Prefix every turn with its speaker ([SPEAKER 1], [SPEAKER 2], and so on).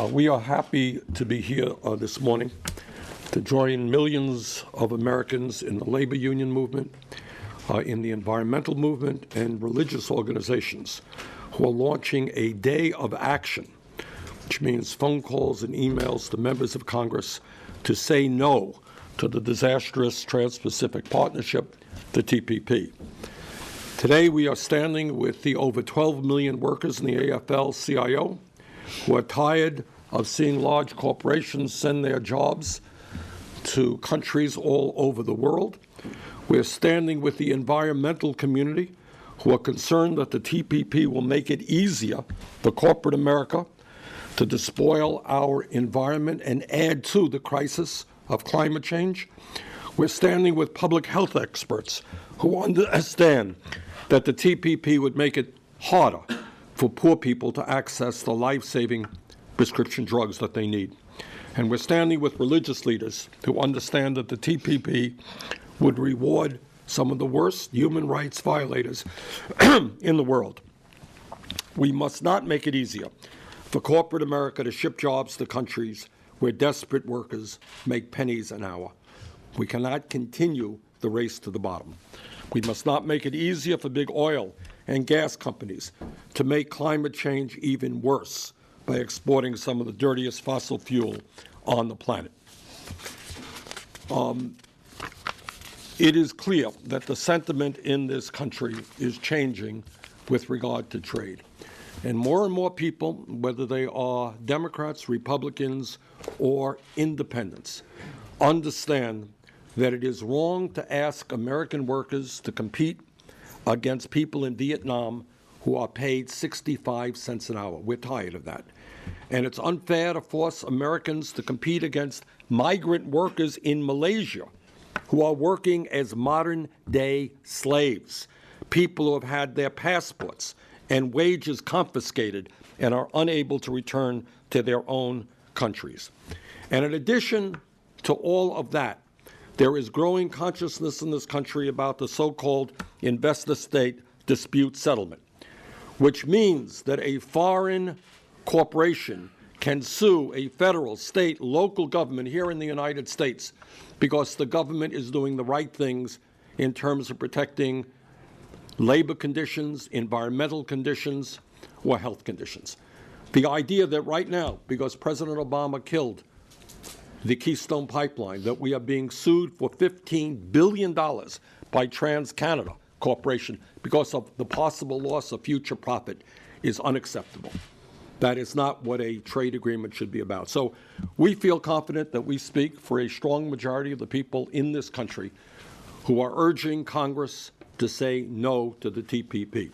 [SPEAKER 1] We are happy to be here this morning to join millions of Americans in the labor union movement, in the environmental movement, and religious organizations who are launching a day of action, which means phone calls and emails to members of Congress to say no to the disastrous Trans-Pacific Partnership, the TPP. Today we are standing with the over 12 million workers in the AFL-CIO who are tired of seeing large corporations send their jobs to countries all over the world. We're standing with the environmental community who are concerned that the TPP will make it easier for corporate America to despoil our environment and add to the crisis of climate change. We're standing with public health experts who understand that the TPP would make it harder for poor people to access the life-saving prescription drugs that they need. And we're standing with religious leaders who understand that the TPP would reward some of the worst human rights violators in the world. We must not make it easier for corporate America to ship jobs to countries where desperate workers make pennies an hour. We cannot continue the race to the bottom. We must not make it easier for big oil and gas companies to make climate change even worse by exporting some of the dirtiest fossil fuel on the planet. It is clear that the sentiment in this country is changing with regard to trade. And more people, whether they are Democrats, Republicans, or independents, understand that it is wrong to ask American workers to compete against people in Vietnam who are paid 65 cents an hour. We're tired of that. And it's unfair to force Americans to compete against migrant workers in Malaysia who are working as modern-day slaves, people who have had their passports and wages confiscated and are unable to return to their own countries. And in addition to all of that, there is growing consciousness in this country about the so-called investor-state dispute settlement, which means that a foreign corporation can sue a federal, state, local government here in the United States because the government is doing the right things in terms of protecting labor conditions, environmental conditions, or health conditions. The idea that right now, because President Obama killed the Keystone Pipeline, that we are being sued for $15 billion by TransCanada Corporation because of the possible loss of future profit is unacceptable. That is not what a trade agreement should be about. So we feel confident that we speak for a strong majority of the people in this country who are urging Congress to say no to the TPP.